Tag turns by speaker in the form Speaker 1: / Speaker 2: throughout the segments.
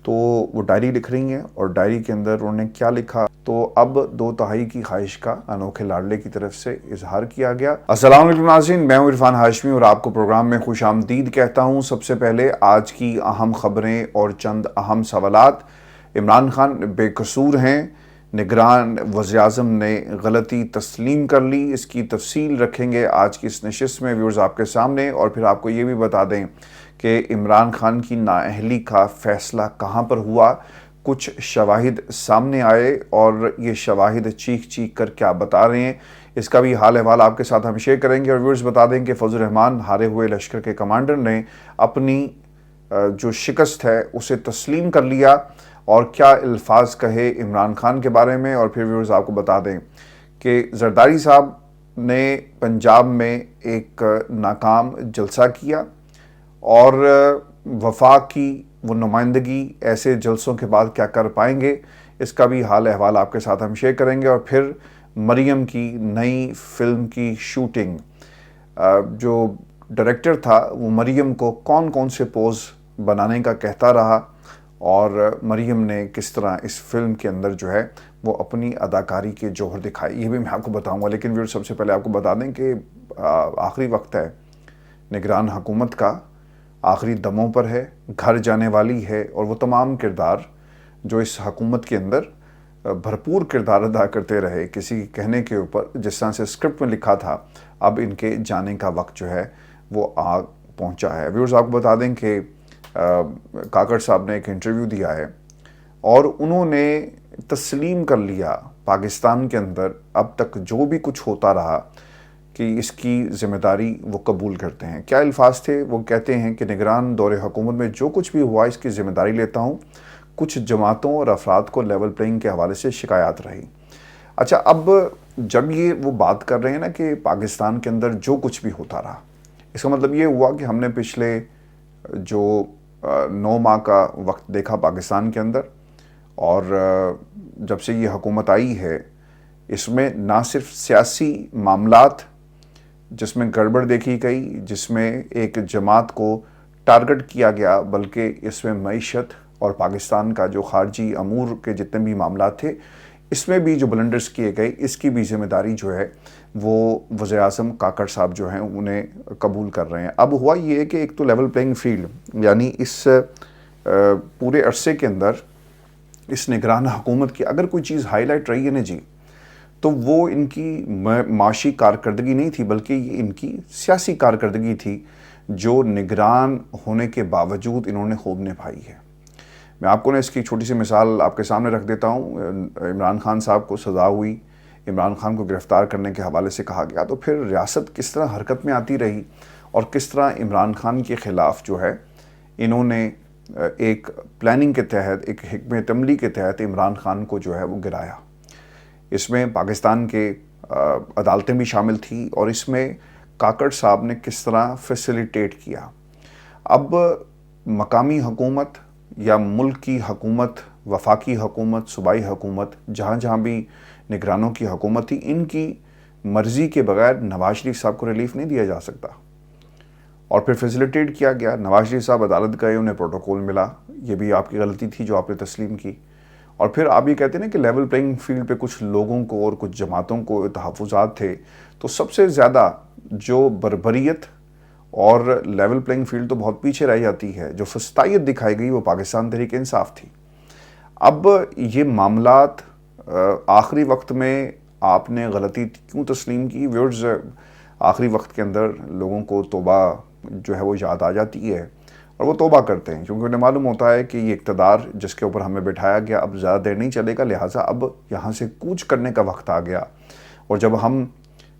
Speaker 1: تو وہ ڈائری لکھ رہی ہیں اور ڈائری کے اندر انہوں نے کیا لکھا تو اب 2 کی خواہش کا انوکھے لاڈلے کی طرف سے اظہار کیا گیا۔ السلام علیکم ناظرین، میں ہوں عرفان ہاشمی اور آپ کو پروگرام میں خوش آمدید کہتا ہوں۔ سب سے پہلے آج کی اہم خبریں اور چند اہم سوالات۔ عمران خان بے قصور ہیں، نگران وزیراعظم نے غلطی تسلیم کر لی، اس کی تفصیل رکھیں گے آج کی اس نشست میں ویورز آپ کے سامنے، اور پھر آپ کو یہ بھی بتا دیں کہ عمران خان کی نااہلی کا فیصلہ کہاں پر ہوا۔ کچھ شواہد سامنے آئے اور یہ شواہد چیخ چیخ کر کیا بتا رہے ہیں، اس کا بھی حال احوال آپ کے ساتھ ہم شیئر کریں گے۔ اور ویورز بتا دیں کہ فضل الرحمان ہارے ہوئے لشکر کے کمانڈر نے اپنی جو شکست ہے اسے تسلیم کر لیا، اور کیا الفاظ کہے عمران خان کے بارے میں۔ اور پھر ویورز آپ کو بتا دیں کہ زرداری صاحب نے پنجاب میں ایک ناکام جلسہ کیا، اور وفاق کی وہ نمائندگی ایسے جلسوں کے بعد کیا کر پائیں گے، اس کا بھی حال احوال آپ کے ساتھ ہم شیئر کریں گے۔ اور پھر مریم کی نئی فلم کی شوٹنگ، جو ڈائریکٹر تھا وہ مریم کو کون کون سے پوز بنانے کا کہتا رہا، اور مریم نے کس طرح اس فلم کے اندر جو ہے وہ اپنی اداکاری کے جوہر دکھائی، یہ بھی میں آپ کو بتاؤں گا۔ لیکن سب سے پہلے آپ کو بتا دیں کہ آخری وقت ہے، نگران حکومت کا آخری دموں پر ہے، گھر جانے والی ہے، اور وہ تمام کردار جو اس حکومت کے اندر بھرپور کردار ادا کرتے رہے کسی کہنے کے اوپر، جس طرح سے اسکرپٹ میں لکھا تھا، اب ان کے جانے کا وقت جو ہے وہ آ پہنچا ہے۔ ویورز آپ کو بتا دیں کہ کاکڑ صاحب نے ایک انٹرویو دیا ہے اور انہوں نے تسلیم کر لیا پاکستان کے اندر اب تک جو بھی کچھ ہوتا رہا کہ اس کی ذمہ داری وہ قبول کرتے ہیں۔ کیا الفاظ تھے؟ وہ کہتے ہیں کہ نگران دور حکومت میں جو کچھ بھی ہوا اس کی ذمہ داری لیتا ہوں، کچھ جماعتوں اور افراد کو لیول پلینگ کے حوالے سے شکایات رہی۔ اچھا، اب جب یہ وہ بات کر رہے ہیں نا کہ پاکستان کے اندر جو کچھ بھی ہوتا رہا، اس کا مطلب یہ ہوا کہ ہم نے پچھلے جو 9 ماہ کا وقت دیکھا پاکستان کے اندر، اور جب سے یہ حکومت آئی ہے اس میں نہ صرف سیاسی معاملات جس میں گڑبڑ دیکھی گئی، جس میں ایک جماعت کو ٹارگٹ کیا گیا، بلکہ اس میں معیشت اور پاکستان کا جو خارجی امور کے جتنے بھی معاملات تھے اس میں بھی جو بلنڈرز کیے گئے، اس کی بھی ذمہ داری جو ہے وہ وزیر اعظم کاکڑ صاحب جو ہیں انہیں قبول کر رہے ہیں۔ اب ہوا یہ ہے کہ ایک تو لیول پلینگ فیلڈ، یعنی اس پورے عرصے کے اندر اس نگران حکومت کی اگر کوئی چیز ہائی لائٹ رہی ہے نا جی، تو وہ ان کی معاشی کارکردگی نہیں تھی، بلکہ یہ ان کی سیاسی کارکردگی تھی، جو نگران ہونے کے باوجود انہوں نے خوب نبھائی ہے۔ میں آپ کو نا اس کی چھوٹی سی مثال آپ کے سامنے رکھ دیتا ہوں۔ عمران خان صاحب کو سزا ہوئی، عمران خان کو گرفتار کرنے کے حوالے سے کہا گیا، تو پھر ریاست کس طرح حرکت میں آتی رہی، اور کس طرح عمران خان کے خلاف جو ہے انہوں نے ایک پلاننگ کے تحت، ایک حکمت عملی کے تحت عمران خان کو جو ہے وہ گرایا۔ اس میں پاکستان کے عدالتیں بھی شامل تھیں، اور اس میں کاکڑ صاحب نے کس طرح فیسیلیٹیٹ کیا۔ اب مقامی حکومت یا ملک کی حکومت، وفاقی حکومت، صوبائی حکومت، جہاں جہاں بھی نگرانوں کی حکومت تھی، ان کی مرضی کے بغیر نواز شریف صاحب کو ریلیف نہیں دیا جا سکتا، اور پھر فیسیلیٹیٹ کیا گیا۔ نواز شریف صاحب عدالت گئے، انہیں پروٹوکول ملا، یہ بھی آپ کی غلطی تھی جو آپ نے تسلیم کی۔ اور پھر آپ یہ کہتے ہیں نا کہ لیول پلینگ فیلڈ پہ کچھ لوگوں کو اور کچھ جماعتوں کو تحفظات تھے، تو سب سے زیادہ جو بربریت اور لیول پلینگ فیلڈ تو بہت پیچھے رہ جاتی ہے، جو فسطائیت دکھائی گئی وہ پاکستان تحریک انصاف تھی۔ اب یہ معاملات آخری وقت میں آپ نے غلطی کیوں تسلیم کی؟ ویورز، آخری وقت کے اندر لوگوں کو توبہ جو ہے وہ یاد آ جاتی ہے، اور وہ توبہ کرتے ہیں، کیونکہ انہیں معلوم ہوتا ہے کہ یہ اقتدار جس کے اوپر ہمیں بٹھایا گیا اب زیادہ دیر نہیں چلے گا، لہٰذا اب یہاں سے کوچ کرنے کا وقت آ گیا، اور جب ہم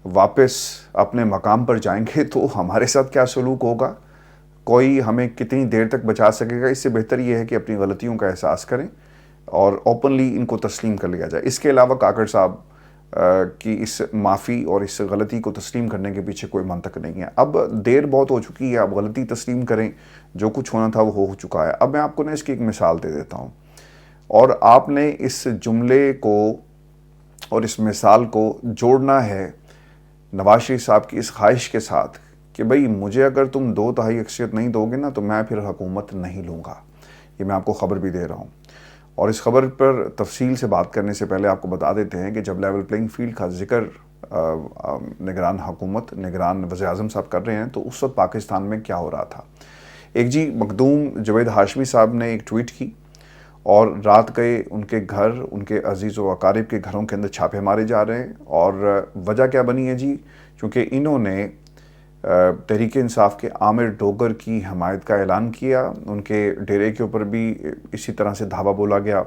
Speaker 1: واپس اپنے مقام پر جائیں گے تو ہمارے ساتھ کیا سلوک ہوگا، کوئی ہمیں کتنی دیر تک بچا سکے گا۔ اس سے بہتر یہ ہے کہ اپنی غلطیوں کا احساس کریں اور اوپنلی ان کو تسلیم کر لیا جائے۔ اس کے علاوہ کاکڑ صاحب کی اس معافی اور اس غلطی کو تسلیم کرنے کے پیچھے کوئی منطق نہیں ہے۔ اب دیر بہت ہو چکی ہے، اب غلطی تسلیم کریں، جو کچھ ہونا تھا وہ ہو چکا ہے۔ اب میں آپ کو نا اس کی ایک مثال دے دیتا ہوں، اور آپ نے اس جملے کو اور اس مثال کو جوڑنا ہے نواز شریف صاحب کی اس خواہش کے ساتھ کہ بھئی مجھے اگر تم 2/3 اکثریت نہیں دو گے نا تو میں پھر حکومت نہیں لوں گا۔ یہ میں آپ کو خبر بھی دے رہا ہوں۔ اور اس خبر پر تفصیل سے بات کرنے سے پہلے آپ کو بتا دیتے ہیں کہ جب لیول پلینگ فیلڈ کا ذکر نگران حکومت، نگران وزیر اعظم صاحب کر رہے ہیں، تو اس وقت پاکستان میں کیا ہو رہا تھا۔ ایک مخدوم جوید ہاشمی صاحب نے ایک ٹویٹ کی اور رات گئے ان کے گھر، ان کے عزیز و اقارب کے گھروں کے اندر چھاپے مارے جا رہے ہیں، اور وجہ کیا بنی ہے جی؟ چونکہ انہوں نے تحریک انصاف کے عامر ڈوگر کی حمایت کا اعلان کیا، ان کے ڈیرے کے اوپر بھی اسی طرح سے دھاوا بولا گیا،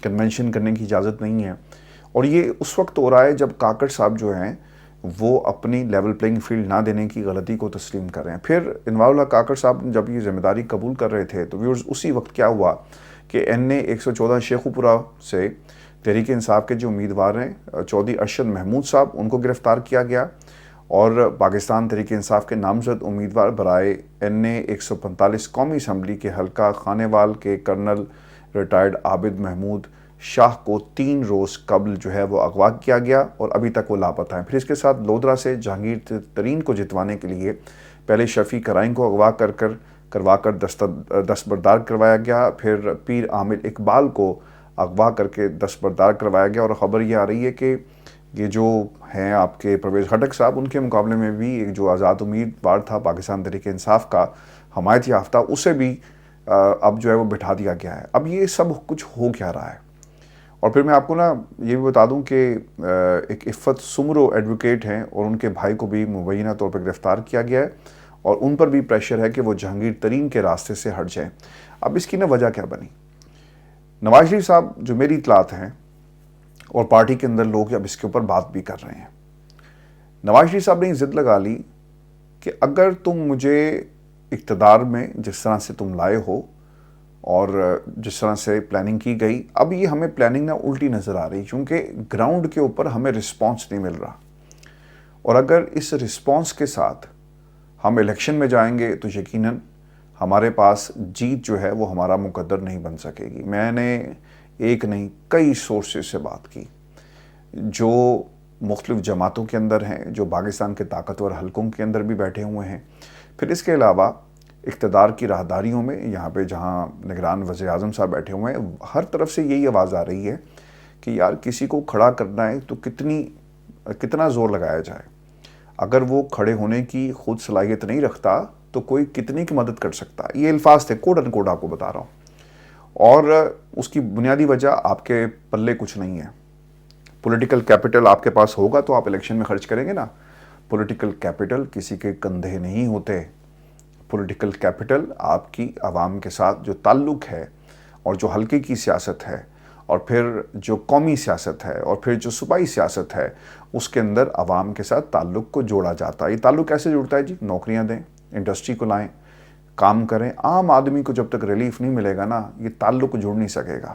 Speaker 1: کنونشن کرنے کی اجازت نہیں ہے، اور یہ اس وقت ہو رہا ہے جب کاکڑ صاحب جو ہیں وہ اپنی لیول پلینگ فیلڈ نہ دینے کی غلطی کو تسلیم کر رہے ہیں۔ پھر انوار اللہ کاکڑ صاحب جب یہ ذمہ داری قبول کر رہے تھے تو ویورز اسی وقت کیا ہوا کہ NA 114 شیخو پورہ سے تحریک انصاف کے جو امیدوار ہیں چودھری ارشد محمود صاحب، ان کو گرفتار کیا گیا، اور پاکستان تحریک انصاف کے نامزد امیدوار برائے NA 145 قومی اسمبلی کے حلقہ خانیوال کے کرنل ریٹائرڈ عابد محمود شاہ کو 3 روز قبل جو ہے وہ اغوا کیا گیا، اور ابھی تک وہ لاپتہ ہیں۔ پھر اس کے ساتھ لودھرا سے جہانگیر ترین کو جتوانے کے لیے پہلے شفیع کرائن کو اغوا کروا کر دستبردار کروایا گیا، پھر پیر عامر اقبال کو اغوا کر کے دستبردار کروایا گیا، اور خبر یہ آ رہی ہے کہ یہ جو ہیں آپ کے پرویز خٹک صاحب، ان کے مقابلے میں بھی ایک جو آزاد امیدوار تھا پاکستان تحریک انصاف کا حمایت یافتہ، اسے بھی اب جو ہے وہ بٹھا دیا گیا ہے۔ اب یہ سب کچھ ہو کیا رہا ہے؟ اور پھر میں آپ کو یہ بھی بتا دوں کہ ایک عفت سمرو ایڈوکیٹ ہیں، اور ان کے بھائی کو بھی مبینہ طور پر گرفتار کیا گیا ہے، اور ان پر بھی پریشر ہے کہ وہ جہانگیر ترین کے راستے سے ہٹ جائیں۔ اب اس کی وجہ کیا بنی؟ نواز شریف صاحب جو میری اطلاعات ہیں، اور پارٹی کے اندر لوگ اب اس کے اوپر بات بھی کر رہے ہیں، نواز شریف صاحب نے ضد لگا لی کہ اگر تم مجھے اقتدار میں جس طرح سے تم لائے ہو اور جس طرح سے پلاننگ کی گئی، اب یہ ہمیں پلاننگ الٹی نظر آ رہی، کیونکہ گراؤنڈ کے اوپر ہمیں رسپانس نہیں مل رہا، اور اگر اس رسپانس کے ساتھ ہم الیکشن میں جائیں گے تو یقیناً ہمارے پاس جیت جو ہے وہ ہمارا مقدر نہیں بن سکے گی۔ میں نے ایک نہیں کئی سورسز سے بات کی جو مختلف جماعتوں کے اندر ہیں، جو پاکستان کے طاقتور حلقوں کے اندر بھی بیٹھے ہوئے ہیں، پھر اس کے علاوہ اقتدار کی راہداریوں میں یہاں پہ جہاں نگران وزیر اعظم صاحب بیٹھے ہوئے ہیں، ہر طرف سے یہی آواز آ رہی ہے کہ یار کسی کو کھڑا کرنا ہے تو کتنا زور لگایا جائے، اگر وہ کھڑے ہونے کی خود صلاحیت نہیں رکھتا تو کوئی کتنی کی مدد کر سکتا۔ یہ الفاظ تھے، کوڈ ان کوڈ آپ کو بتا رہا ہوں، اور اس کی بنیادی وجہ آپ کے پلے کچھ نہیں ہے۔ پولیٹیکل کیپٹل آپ کے پاس ہوگا تو آپ الیکشن میں خرچ کریں گے نا۔ پولیٹیکل کیپٹل کسی کے کندھے نہیں ہوتے، پولیٹیکل کیپٹل آپ کی عوام کے ساتھ جو تعلق ہے، اور جو حلقے کی سیاست ہے، اور پھر جو قومی سیاست ہے، اور پھر جو صوبائی سیاست ہے، اس کے اندر عوام کے ساتھ تعلق کو جوڑا جاتا ہے۔ یہ تعلق کیسے جڑتا ہے جی؟ نوکریاں دیں، انڈسٹری کو لائیں، کام کریں۔ عام آدمی کو جب تک ریلیف نہیں ملے گا نا، یہ تعلق جڑ نہیں سکے گا۔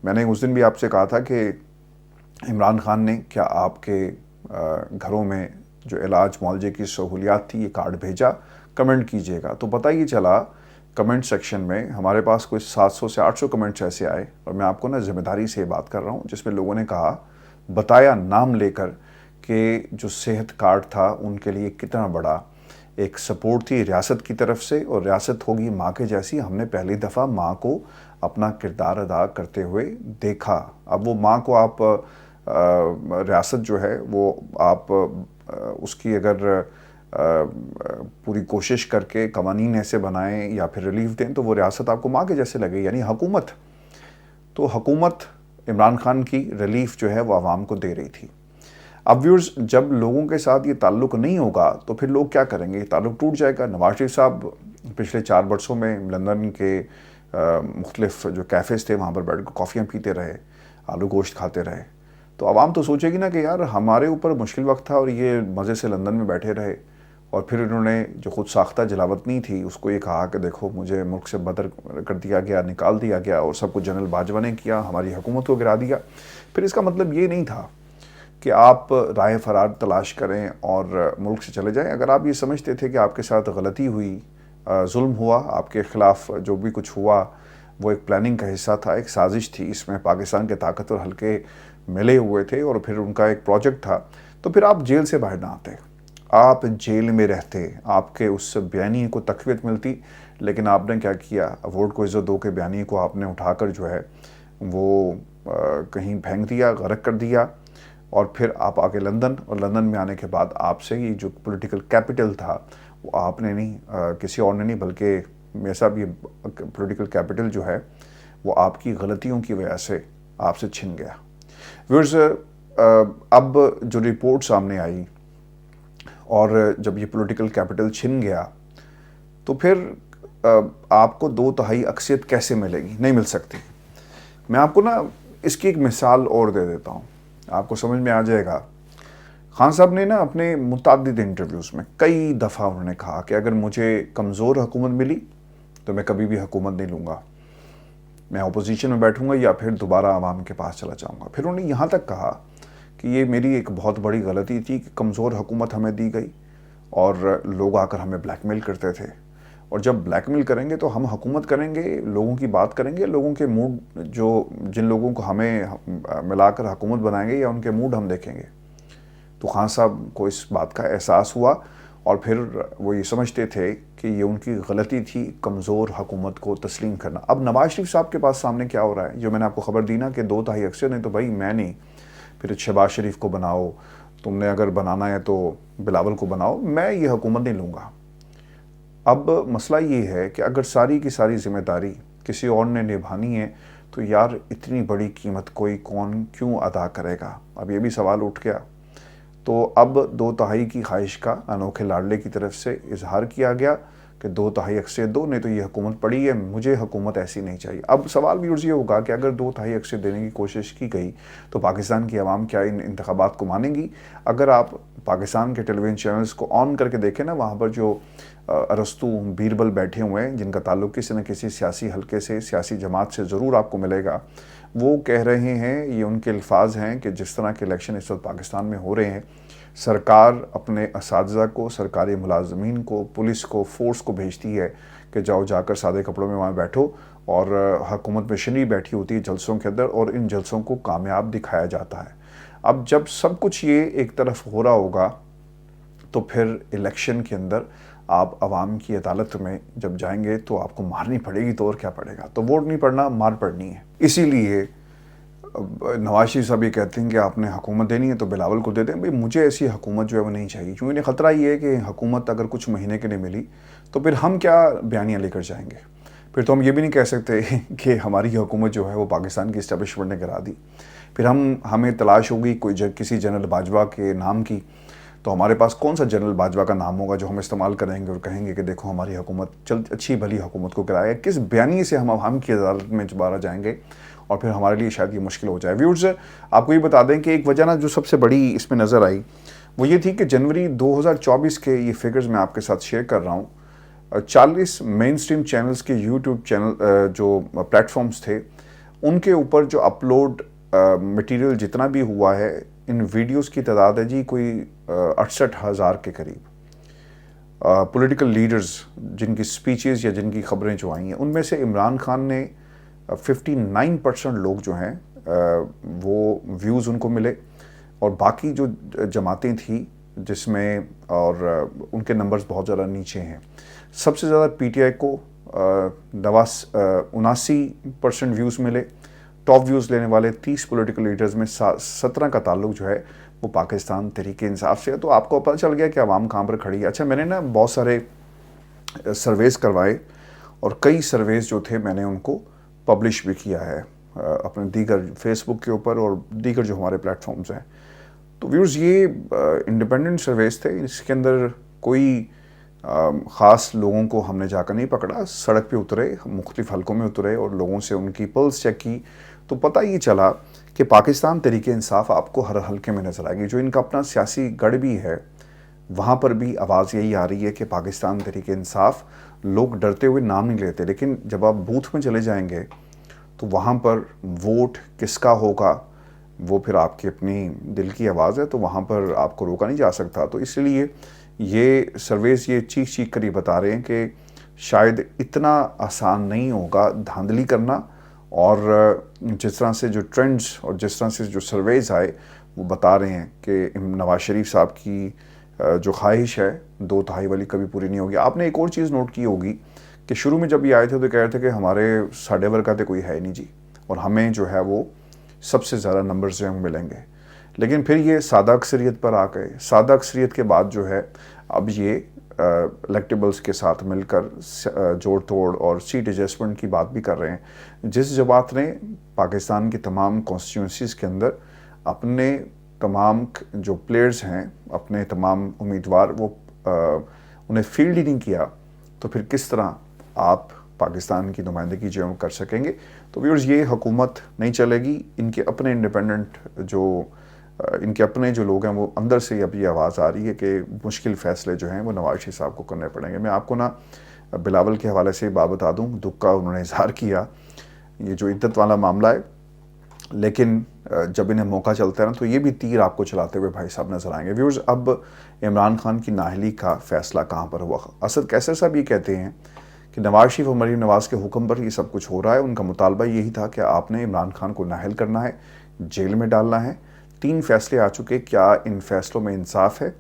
Speaker 1: میں نے اس دن بھی آپ سے کہا تھا کہ عمران خان نے کیا آپ کے گھروں میں جو علاج معالجے کی سہولیات تھی یہ کارڈ بھیجا؟ کمنٹ کیجئے گا۔ تو پتہ یہ چلا کمنٹ سیکشن میں ہمارے پاس کوئی 700 سے 800 کمنٹس ایسے آئے، اور میں آپ کو ذمہ داری سے بات کر رہا ہوں، جس میں لوگوں نے کہا، بتایا نام لے کر، کہ جو صحت کارڈ تھا ان کے لیے کتنا بڑا ایک سپورٹ تھی ریاست کی طرف سے، اور ریاست ہوگی ماں کے جیسی۔ ہم نے پہلی دفعہ ماں کو اپنا کردار ادا کرتے ہوئے دیکھا۔ اب وہ ماں کو آپ ریاست جو ہے وہ آپ اس کی اگر پوری کوشش کر کے قوانین ایسے بنائیں یا پھر ریلیف دیں تو وہ ریاست آپ کو ماں کے جیسے لگے، یعنی حکومت۔ تو حکومت عمران خان کی ریلیف جو ہے وہ عوام کو دے رہی تھی۔ اب ویورز، جب لوگوں کے ساتھ یہ تعلق نہیں ہوگا تو پھر لوگ کیا کریں گے؟ یہ تعلق ٹوٹ جائے گا۔ نواز شریف صاحب پچھلے 4 برسوں میں لندن کے مختلف جو کیفیز تھے وہاں پر بیٹھ کے کافیاں پیتے رہے، آلو گوشت کھاتے رہے، تو عوام تو سوچے گی نا کہ یار ہمارے اوپر مشکل وقت تھا اور یہ مزے سے لندن میں بیٹھے رہے، اور پھر انہوں نے جو خود ساختہ جلاوطنی تھی اس کو یہ کہا کہ دیکھو مجھے ملک سے بدر کر دیا گیا، نکال دیا گیا، اور سب کچھ جنرل باجوہ نے کیا، ہماری حکومت کو گرا دیا۔ پھر اس کا مطلب یہ نہیں تھا کہ آپ راہ فرار تلاش کریں اور ملک سے چلے جائیں۔ اگر آپ یہ سمجھتے تھے کہ آپ کے ساتھ غلطی ہوئی، ظلم ہوا، آپ کے خلاف جو بھی کچھ ہوا وہ ایک پلاننگ کا حصہ تھا، ایک سازش تھی، اس میں پاکستان کے طاقتور حلقے ملے ہوئے تھے اور پھر ان کا ایک پروجیکٹ تھا، تو پھر آپ جیل سے باہر نہ آتے۔ آپ جیل میں رہتے، آپ کے اس بیانیے کو تقویت ملتی، لیکن آپ نے کیا کیا، ووٹ کو عزت دو کے بیانیے کو آپ نے اٹھا کر جو ہے وہ کہیں پھینک دیا، غرق کر دیا، اور پھر آپ آگے لندن، اور لندن میں آنے کے بعد آپ سے یہ جو پولیٹیکل کیپٹل تھا وہ آپ نے نہیں، کسی اور نے نہیں، بلکہ میرے صاحب یہ پولیٹیکل کیپٹل جو ہے وہ آپ کی غلطیوں کی وجہ سے آپ سے چھن گیا۔ ویورز، اب جو رپورٹ سامنے آئی اور جب یہ پولیٹیکل کیپٹل چھن گیا تو پھر آپ کو 2/3 اکثریت کیسے ملے گی؟ نہیں مل سکتی۔ میں آپ کو نا اس کی ایک مثال اور دے دیتا ہوں، آپ کو سمجھ میں آ جائے گا۔ خان صاحب نے نا اپنے متعدد انٹرویوز میں کئی دفعہ انہوں نے کہا کہ اگر مجھے کمزور حکومت ملی تو میں کبھی بھی حکومت نہیں لوں گا، میں اپوزیشن میں بیٹھوں گا یا پھر دوبارہ عوام کے پاس چلا جاؤں گا۔ پھر انہوں نے یہاں تک کہا کہ یہ میری ایک بہت بڑی غلطی تھی کہ کمزور حکومت ہمیں دی گئی اور لوگ آ کر ہمیں بلیک میل کرتے تھے، اور جب بلیک میل کریں گے تو ہم حکومت کریں گے، لوگوں کی بات کریں گے، لوگوں کے موڈ، جن لوگوں کو ہمیں ملا کر حکومت بنائیں گے یا ان کے موڈ ہم دیکھیں گے۔ تو خان صاحب کو اس بات کا احساس ہوا اور پھر وہ یہ سمجھتے تھے کہ یہ ان کی غلطی تھی کمزور حکومت کو تسلیم کرنا۔ اب نواز شریف صاحب کے پاس سامنے کیا ہو رہا ہے، جو میں نے آپ کو خبر دی نا کہ 2/3 اکثریت نے تو بھائی میں نہیں، پھر شہباز شریف کو بناؤ، تم نے اگر بنانا ہے تو بلاول کو بناؤ، میں یہ حکومت نہیں لوں گا۔ اب مسئلہ یہ ہے کہ اگر ساری کی ساری ذمہ داری کسی اور نے نبھانی ہے تو یار اتنی بڑی قیمت کوئی کون کیوں ادا کرے گا؟ اب یہ بھی سوال اٹھ گیا۔ تو اب 2/3 کی خواہش کا انوکھے لاڈلے کی طرف سے اظہار کیا گیا کہ 2/3 اکثریت دو، نہیں تو یہ حکومت پڑی ہے، مجھے حکومت ایسی نہیں چاہیے۔ اب سوال بھی یہ ہوگا کہ اگر 2/3 اکثریت دینے کی کوشش کی گئی تو پاکستان کی عوام کیا ان انتخابات کو مانیں گی؟ اگر آپ پاکستان کے ٹیلی ویژن چینلز کو آن کر کے دیکھیں نا، وہاں پر جو ارسطو بیربل بیٹھے ہوئے ہیں جن کا تعلق کسی نہ کسی سیاسی حلقے سے، سیاسی جماعت سے ضرور آپ کو ملے گا، وہ کہہ رہے ہیں، یہ ان کے الفاظ ہیں کہ جس طرح کے الیکشن اس وقت پاکستان میں ہو رہے ہیں، سرکار اپنے اساتذہ کو، سرکاری ملازمین کو، پولیس کو، فورس کو بھیجتی ہے کہ جاؤ جا کر سادے کپڑوں میں وہاں بیٹھو، اور حکومت مشینری بیٹھی ہوتی ہے جلسوں کے اندر اور ان جلسوں کو کامیاب دکھایا جاتا ہے۔ اب جب سب کچھ یہ ایک طرف ہو رہا ہوگا تو پھر الیکشن کے اندر آپ عوام کی عدالت میں جب جائیں گے تو آپ کو مارنی پڑے گی، تو اور کیا پڑے گا؟ تو ووٹ نہیں پڑنا، مار پڑنی ہے۔ اسی لیے نواز شریف صاحب یہ کہتے ہیں کہ آپ نے حکومت دینی ہے تو بلاول کو دے دیں۔ بھئی مجھے ایسی حکومت جو ہے وہ نہیں چاہیے، کیونکہ انہیں خطرہ یہ ہے کہ حکومت اگر کچھ مہینے کے لیے ملی تو پھر ہم کیا بیانیاں لے کر جائیں گے؟ پھر تو ہم یہ بھی نہیں کہہ سکتے کہ ہماری حکومت جو ہے وہ پاکستان کی اسٹیبلشمنٹ نے کرا دی۔ پھر ہمیں تلاش ہوگی کسی جنرل باجوہ کے نام کی، تو ہمارے پاس کون سا جنرل باجوہ کا نام ہوگا جو ہم استعمال کریں گے اور کہیں گے کہ دیکھو ہماری حکومت اچھی بھلی حکومت کو کرایا؟ کس بیانیے سے ہم عوام کی عدالت میں دوبارہ جائیں گے؟ اور پھر ہمارے لیے شاید یہ مشکل ہو جائے۔ ویورز، آپ کو یہ بتا دیں کہ ایک وجہ نا جو سب سے بڑی اس میں نظر آئی وہ یہ تھی کہ جنوری 2024 کے یہ فگرز میں آپ کے ساتھ شیئر کر رہا ہوں، 40 مین سٹریم چینلز کے یوٹیوب چینل جو پلیٹ فارمز تھے، ان کے اوپر جو اپلوڈ مٹیریل جتنا بھی ہوا ہے، ان ویڈیوز کی تعداد ہے جی کوئی 68,000 کے قریب۔ پولیٹیکل لیڈرز جن کی سپیچز یا جن کی خبریں جو آئی ہیں، ان میں سے عمران خان نے 59% لوگ جو ہیں وہ ویوز ان کو ملے، اور باقی جو جماعتیں تھیں جس میں، اور ان کے نمبرز بہت زیادہ نیچے ہیں۔ سب سے زیادہ پی ٹی آئی کو 79% ویوز ملے۔ ٹاپ ویوز لینے والے 30 پولیٹیکل لیڈرز میں 17 کا تعلق جو ہے وہ پاکستان تحریک انصاف سے ہے۔ تو آپ کو پتہ چل گیا کہ عوام کہاں پر کھڑی ہے۔ اچھا، میں نے نا بہت سارے سرویز کروائے اور کئی سرویز جو تھے میں نے ان کو پبلش بھی کیا ہے اپنے دیگر فیس بک کے اوپر اور دیگر جو ہمارے پلیٹ فارمز ہیں۔ تو ویورز، یہ انڈیپینڈنٹ سرویز تھے، اس کے اندر کوئی خاص لوگوں کو ہم نے جا کر نہیں پکڑا، سڑک پہ اترے، مختلف حلقوں میں اترے اور لوگوں سے ان کی پلس چیک کی، تو پتہ یہ چلا کہ پاکستان تحریک انصاف آپ کو ہر حلقے میں نظر آئے گی۔ جو ان کا اپنا سیاسی گڑھ بھی ہے وہاں پر بھی آواز یہی آ رہی ہے کہ پاکستان تحریک انصاف، لوگ ڈرتے ہوئے نام نہیں لیتے، لیکن جب آپ بوتھ میں چلے جائیں گے تو وہاں پر ووٹ کس کا ہوگا وہ پھر آپ کی اپنی دل کی آواز ہے، تو وہاں پر آپ کو روکا نہیں جا سکتا۔ تو اس لیے یہ سرویز یہ چیخ کر یہ بتا رہے ہیں کہ شاید اتنا آسان نہیں ہوگا دھاندلی کرنا، اور جس طرح سے جو ٹرینڈز اور جس طرح سے جو سرویز آئے وہ بتا رہے ہیں کہ نواز شریف صاحب کی جو خواہش ہے 2/3 والی کبھی پوری نہیں ہوگی. آپ نے ایک اور چیز نوٹ کی ہوگی کہ شروع میں جب یہ آئے تھے تو کہہ رہے تھے کہ ہمارے ساڑھے ورگا تو کوئی ہے نہیں جی، اور ہمیں جو ہے وہ سب سے زیادہ نمبرز جو ہیں ملیں گے. لیکن پھر یہ سادہ اکثریت پر آ گئے. سادہ اکثریت کے بعد جو ہے اب یہ الیکٹیبلز کے ساتھ مل کر جوڑ توڑ اور سیٹ ایڈجسٹمنٹ کی بات بھی کر رہے ہیں. جس جماعت نے پاکستان کی تمام کانسٹیٹیوئنسیز کے اندر اپنے تمام جو پلیئرز ہیں، اپنے تمام امیدوار، وہ انہیں فیلڈ ہی نہیں کیا، تو پھر کس طرح آپ پاکستان کی نمائندگی جو ہے کر سکیں گے؟ تو ویورز، یہ حکومت نہیں چلے گی. ان کے اپنے انڈیپینڈنٹ ان کے اپنے جو لوگ ہیں وہ اندر سے اب یہ آواز آ رہی ہے کہ مشکل فیصلے جو ہیں وہ نواز شریف صاحب کو کرنے پڑیں گے. میں آپ کو بلاول کے حوالے سے بات بتا دوں، دکھ کا انہوں نے اظہار کیا، یہ جو عدت والا معاملہ ہے، لیکن جب انہیں موقع چلتا ہے نا تو یہ بھی تیر آپ کو چلاتے ہوئے بھائی صاحب نظر آئیں گے. ویورز، اب عمران خان کی نااہلی کا فیصلہ کہاں پر ہوا؟ اسد کیسر صاحب یہ کہتے ہیں کہ نواز شریف اور مریم نواز کے حکم پر یہ سب کچھ ہو رہا ہے. ان کا مطالبہ یہی تھا کہ آپ نے عمران خان کو نااہل کرنا ہے، جیل میں ڈالنا ہے. 3 فیصلے آ چکے، کیا ان فیصلوں میں انصاف ہے؟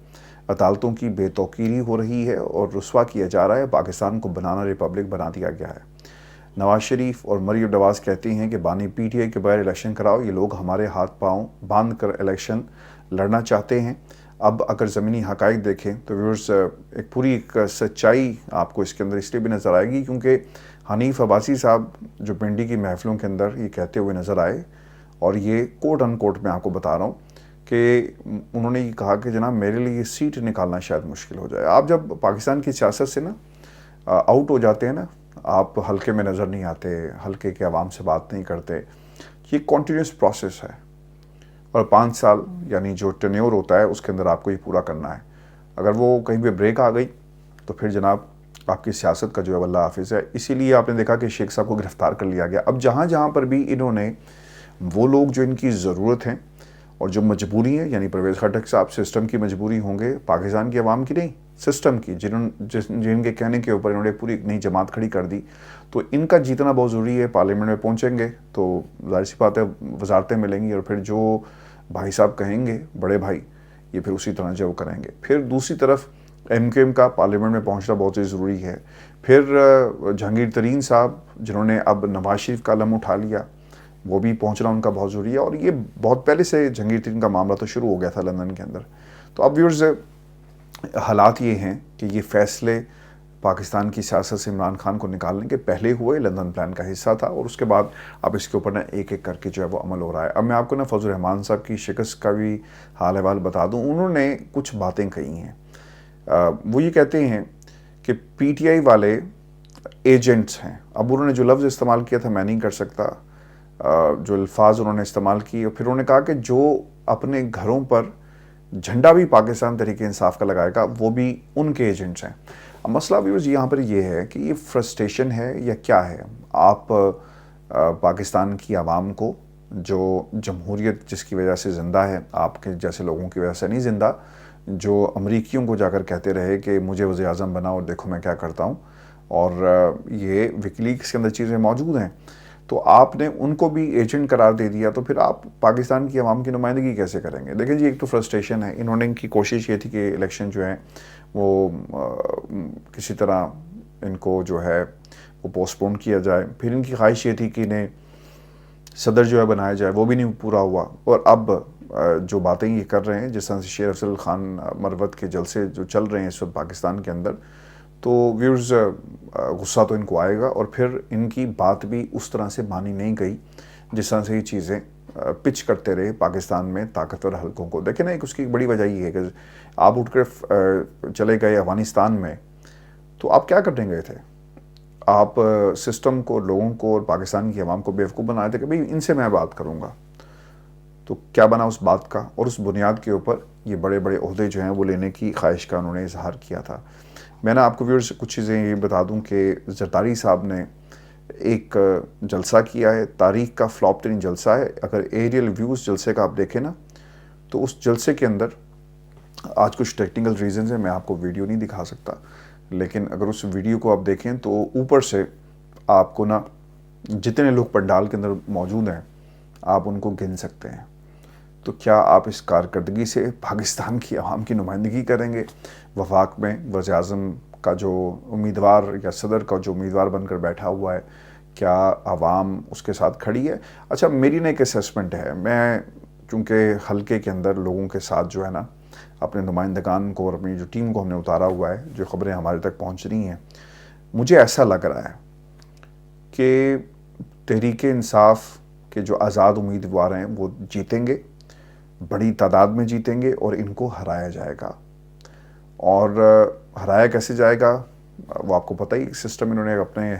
Speaker 1: عدالتوں کی بے توقیری ہو رہی ہے اور رسوا کیا جا رہا ہے. پاکستان کو بنانا ریپبلک بنا دیا گیا ہے. نواز شریف اور مریم نواز کہتی ہیں کہ بانی پی ٹی آئی کے بغیر الیکشن کراؤ. یہ لوگ ہمارے ہاتھ پاؤں باندھ کر الیکشن لڑنا چاہتے ہیں. اب اگر زمینی حقائق دیکھیں تو ویورز، ایک پوری سچائی آپ کو اس کے اندر اس لیے بھی نظر آئے گی کیونکہ حنیف عباسی صاحب جو پنڈی کی محفلوں کے اندر یہ کہتے ہوئے نظر آئے، اور یہ کوٹ ان کوٹ میں آپ کو بتا رہا ہوں کہ انہوں نے یہ کہا کہ جناب میرے لیے یہ سیٹ نکالنا شاید مشکل ہو جائے. آپ جب پاکستان کی سیاست سے آؤٹ ہو جاتے ہیں آپ حلقے میں نظر نہیں آتے، حلقے کے عوام سے بات نہیں کرتے. یہ کنٹینیوس پروسیس ہے، اور 5 سال یعنی جو ٹینیور ہوتا ہے اس کے اندر آپ کو یہ پورا کرنا ہے. اگر وہ کہیں پہ بریک آ گئی تو پھر جناب آپ کی سیاست کا جو ہے اللہ حافظ ہے. اسی لیے آپ نے دیکھا کہ شیخ صاحب کو گرفتار کر لیا گیا. اب جہاں جہاں پر بھی انہوں نے وہ لوگ جو ان کی ضرورت ہیں اور جو مجبوری ہیں، یعنی پرویز خٹک صاحب سسٹم کی مجبوری ہوں گے، پاکستان کی عوام کی نہیں، سسٹم کی، جن کے کہنے کے اوپر انہوں نے پوری نئی جماعت کھڑی کر دی، تو ان کا جیتنا بہت ضروری ہے. پارلیمنٹ میں پہنچیں گے تو ظاہر سی بات ہے وزارتیں ملیں گی، اور پھر جو بھائی صاحب کہیں گے، بڑے بھائی، یہ پھر اسی طرح جو کریں گے. پھر دوسری طرف ایم کیو ایم کا پارلیمنٹ میں پہنچنا بہت ہی ضروری ہے. پھر جہانگیر ترین صاحب جنہوں نے اب نواز شریف کا علم اٹھا لیا، وہ بھی پہنچنا ان کا بہت ضروری ہے. اور یہ بہت پہلے سے جہانگیر ترین کا معاملہ تو شروع ہو گیا تھا لندن کے اندر. تو اب ویورز، حالات یہ ہیں کہ یہ فیصلے پاکستان کی سیاست سے عمران خان کو نکالنے کے پہلے ہوئے، لندن پلان کا حصہ تھا، اور اس کے بعد اب اس کے اوپر ایک ایک کر کے جو ہے وہ عمل ہو رہا ہے. اب میں آپ کو فضل الرحمان صاحب کی شکست کا بھی حال احوال بتا دوں. انہوں نے کچھ باتیں کہی ہیں. وہ یہ کہتے ہیں کہ پی ٹی آئی والے ایجنٹس ہیں. اب انہوں نے جو لفظ استعمال کیا تھا میں نہیں کر سکتا، جو الفاظ انہوں نے استعمال کیے، اور پھر انہوں نے کہا کہ جو اپنے گھروں پر جھنڈا بھی پاکستان تحریک انصاف کا لگائے گا وہ بھی ان کے ایجنٹس ہیں. اب مسئلہ ویورز یہاں پر یہ ہے کہ یہ فرسٹریشن ہے یا کیا ہے؟ آپ پاکستان کی عوام کو، جو جمہوریت جس کی وجہ سے زندہ ہے، آپ کے جیسے لوگوں کی وجہ سے نہیں زندہ، جو امریکیوں کو جا کر کہتے رہے کہ مجھے وزیر اعظم بنا اور دیکھو میں کیا کرتا ہوں، اور یہ ویکیلیکس کے اندر چیزیں موجود ہیں، تو آپ نے ان کو بھی ایجنٹ قرار دے دیا، تو پھر آپ پاکستان کی عوام کی نمائندگی کیسے کریں گے؟ دیکھیں جی، ایک تو فرسٹریشن ہے. انہوں نے ان کی کوشش یہ تھی کہ الیکشن جو ہے وہ کسی طرح ان کو جو ہے وہ پوسٹ پون کیا جائے. پھر ان کی خواہش یہ تھی کہ انہیں صدر جو ہے بنایا جائے، وہ بھی نہیں پورا ہوا. اور اب جو باتیں یہ کر رہے ہیں، جس طرح سے شیر افضل خان مروت کے جلسے جو چل رہے ہیں اس وقت پاکستان کے اندر، تو ویورز غصہ تو ان کو آئے گا. اور پھر ان کی بات بھی اس طرح سے مانی نہیں گئی جس طرح سے یہ چیزیں پچ کرتے رہے پاکستان میں طاقتور حلقوں کو. دیکھیں نا، اس کی بڑی وجہ یہ ہے کہ آپ اٹھ کر چلے گئے افغانستان میں، تو آپ کیا کرنے گئے تھے؟ آپ سسٹم کو، لوگوں کو اور پاکستان کی عوام کو بیوقوف بنا رہے تھے کہ بھئی ان سے میں بات کروں گا. تو کیا بنا اس بات کا؟ اور اس بنیاد کے اوپر یہ بڑے بڑے عہدے جو ہیں وہ لینے کی خواہش کا انہوں نے اظہار کیا تھا. میں آپ کو ویورز کچھ چیزیں یہ بتا دوں کہ زرداری صاحب نے ایک جلسہ کیا ہے، تاریخ کا فلاپ ترین جلسہ ہے. اگر ایریل ویوز جلسے کا آپ دیکھیں نا، تو اس جلسے کے اندر آج کچھ ٹیکنیکل ریزنز ہیں، میں آپ کو ویڈیو نہیں دکھا سکتا، لیکن اگر اس ویڈیو کو آپ دیکھیں تو اوپر سے آپ کو جتنے لوگ پنڈال کے اندر موجود ہیں آپ ان کو گن سکتے ہیں. تو کیا آپ اس کارکردگی سے پاکستان کی عوام کی نمائندگی کریں گے؟ وفاق میں وزیر اعظم کا جو امیدوار یا صدر کا جو امیدوار بن کر بیٹھا ہوا ہے، کیا عوام اس کے ساتھ کھڑی ہے؟ اچھا، میری نا ایک اسیسمنٹ ہے، میں چونکہ حلقے کے اندر لوگوں کے ساتھ جو ہے نا اپنے نمائندگان کو اور اپنی جو ٹیم کو ہم نے اتارا ہوا ہے، جو خبریں ہمارے تک پہنچ رہی ہیں، مجھے ایسا لگ رہا ہے کہ تحریک انصاف کے جو آزاد امیدوار ہیں وہ جیتیں گے، بڑی تعداد میں جیتیں گے اور ان کو ہرایا جائے گا۔ اور ہرایا کیسے جائے گا وہ آپ کو پتہ ہی، سسٹم انہوں نے اپنے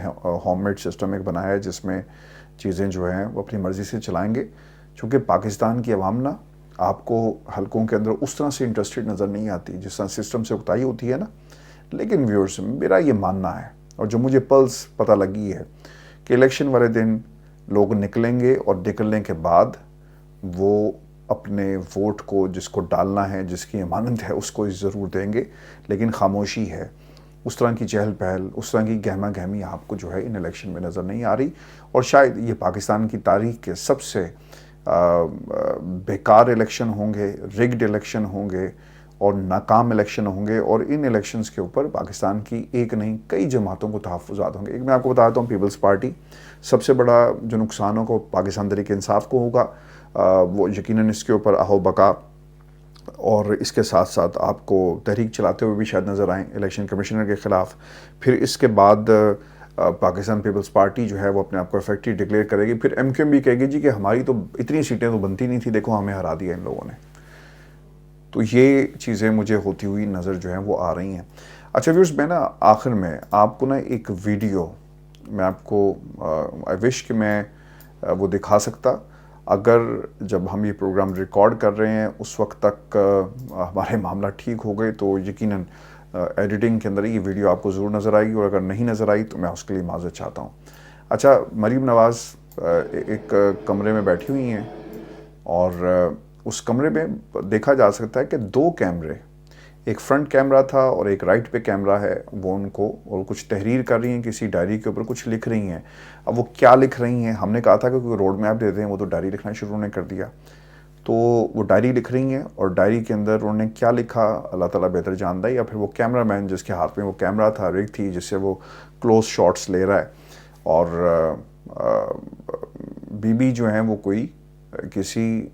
Speaker 1: ہوم میڈ سسٹم ایک بنایا ہے جس میں چیزیں جو ہیں وہ اپنی مرضی سے چلائیں گے، چونکہ پاکستان کی عوام نا آپ کو حلقوں کے اندر اس طرح سے انٹرسٹڈ نظر نہیں آتی جس طرح سسٹم سے اکتائی ہوتی ہے نا۔ لیکن ویورز، میرا یہ ماننا ہے اور جو مجھے پلس پتہ لگی ہے کہ الیکشن والے دن لوگ نکلیں گے اور نکلنے کے بعد وہ اپنے ووٹ کو جس کو ڈالنا ہے، جس کی امانت ہے، اس کو ضرور دیں گے، لیکن خاموشی ہے۔ اس طرح کی چہل پہل، اس طرح کی گہما گہمی آپ کو جو ہے ان الیکشن میں نظر نہیں آ رہی، اور شاید یہ پاکستان کی تاریخ کے سب سے بیکار الیکشن ہوں گے، رگڈ الیکشن ہوں گے اور ناکام الیکشن ہوں گے، اور ان الیکشنز کے اوپر پاکستان کی ایک نہیں کئی جماعتوں کو تحفظات ہوں گے۔ ایک میں آپ کو بتاتا ہوں، پیپلز پارٹی، سب سے بڑا جو نقصان ہوگا پاکستان تحریک انصاف کو ہوگا، وہ یقیناً اس کے اوپر اہو بقا، اور اس کے ساتھ ساتھ آپ کو تحریک چلاتے ہوئے بھی شاید نظر آئیں الیکشن کمشنر کے خلاف۔ پھر اس کے بعد پاکستان پیپلز پارٹی جو ہے وہ اپنے آپ کو افیکٹو ڈکلیئر کرے گی، پھر ایم کیو ایم بھی کہے گی جی کہ ہماری تو اتنی سیٹیں تو بنتی نہیں تھی، دیکھو ہمیں ہرا دیا ان لوگوں نے۔ تو یہ چیزیں مجھے ہوتی ہوئی نظر جو ہیں وہ آ رہی ہیں۔ اچھا ویورز، میں نا آخر میں آپ کو نا ایک ویڈیو میں آپ کو آئی وش کہ میں وہ دکھا سکتا، اگر جب ہم یہ پروگرام ریکارڈ کر رہے ہیں اس وقت تک ہمارے معاملہ ٹھیک ہو گئے تو یقیناً ایڈیٹنگ کے اندر یہ ویڈیو آپ کو ضرور نظر آئے گی، اور اگر نہیں نظر آئی تو میں اس کے لیے معذرت چاہتا ہوں۔ اچھا، مریم نواز ایک کمرے میں بیٹھی ہوئی ہیں، اور اس کمرے میں دیکھا جا سکتا ہے کہ دو کیمرے، ایک فرنٹ کیمرہ تھا اور ایک رائٹ پہ کیمرہ ہے، وہ ان کو اور کچھ تحریر کر رہی ہیں، کسی ڈائری کے اوپر کچھ لکھ رہی ہیں۔ اب وہ کیا لکھ رہی ہیں، ہم نے کہا تھا کہ کوئی روڈ میپ دے دیں، وہ تو ڈائری لکھنا شروع نے کر دیا۔ تو وہ ڈائری لکھ رہی ہیں، اور ڈائری کے اندر انہوں نے کیا لکھا اللہ تعالیٰ بہتر جانتا ہے، یا پھر وہ کیمرہ مین جس کے ہاتھ میں وہ کیمرہ تھا، ریگ تھی جس سے وہ کلوز شاٹس لے رہا ہے، اور بی بی جو ہیں وہ کوئی کسی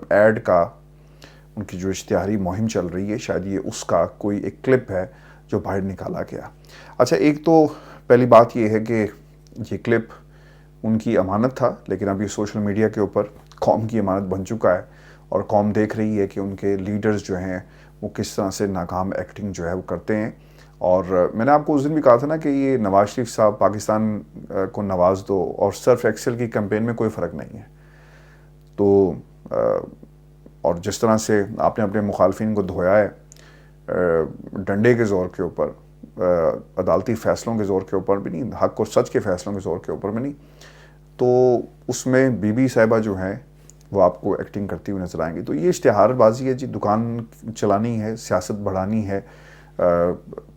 Speaker 1: ایڈ کا، ان کی جو اشتہاری مہم چل رہی ہے، شاید یہ اس کا کوئی ایک کلپ ہے جو باہر نکالا گیا۔ اچھا، ایک تو پہلی بات یہ ہے کہ یہ کلپ ان کی امانت تھا، لیکن اب یہ سوشل میڈیا کے اوپر قوم کی امانت بن چکا ہے، اور قوم دیکھ رہی ہے کہ ان کے لیڈرز جو ہیں وہ کس طرح سے ناکام ایکٹنگ جو ہے وہ کرتے ہیں۔ اور میں نے آپ کو اس دن بھی کہا تھا نا کہ یہ نواز شریف صاحب پاکستان کو نواز دو اور سرف ایکسل کی کمپین میں کوئی فرق نہیں ہے۔ تو اور جس طرح سے آپ نے اپنے مخالفین کو دھویا ہے ڈنڈے کے زور کے اوپر، عدالتی فیصلوں کے زور کے اوپر بھی نہیں، حق اور سچ کے فیصلوں کے زور کے اوپر بھی نہیں، تو اس میں بی بی صاحبہ جو ہیں وہ آپ کو ایکٹنگ کرتی ہوئی نظر آئیں گی۔ تو یہ اشتہار بازی ہے جی، دکان چلانی ہے، سیاست بڑھانی ہے۔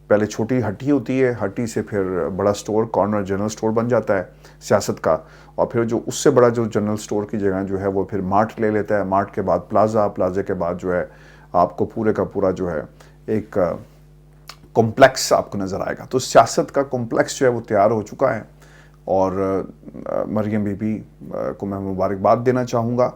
Speaker 1: پہلے چھوٹی ہٹی ہوتی ہے، ہٹی سے پھر بڑا سٹور، کارنر جنرل سٹور بن جاتا ہے سیاست کا، اور پھر جو اس سے بڑا جو جنرل سٹور کی جگہ جو ہے وہ پھر مارٹ لے لیتا ہے، مارٹ کے بعد پلازا، پلازے کے بعد جو ہے آپ کو پورے کا پورا جو ہے ایک کمپلیکس آپ کو نظر آئے گا۔ تو سیاست کا کمپلیکس جو ہے وہ تیار ہو چکا ہے، اور مریم بی بی کو میں مبارکباد دینا چاہوں گا،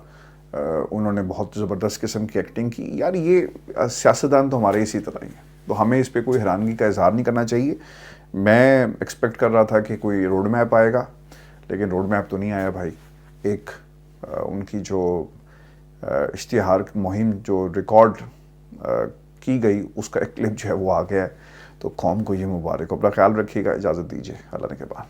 Speaker 1: انہوں نے بہت زبردست قسم کی ایکٹنگ کی۔ یار یہ سیاستدان تو ہمارے اسی طرح ہی ہیں، تو ہمیں اس پہ کوئی حیرانگی کا اظہار نہیں کرنا چاہیے۔ میں ایکسپیکٹ کر رہا تھا کہ کوئی روڈ میپ آئے گا، لیکن روڈ میپ تو نہیں آیا بھائی۔ ایک ان کی جو اشتہار مہم جو ریکارڈ کی گئی اس کا ایک کلپ جو ہے وہ آ گیا ہے، تو قوم کو یہ مبارک ہو۔ اپنا خیال رکھیے گا، اجازت دیجیے، اللہ نے کے بعد۔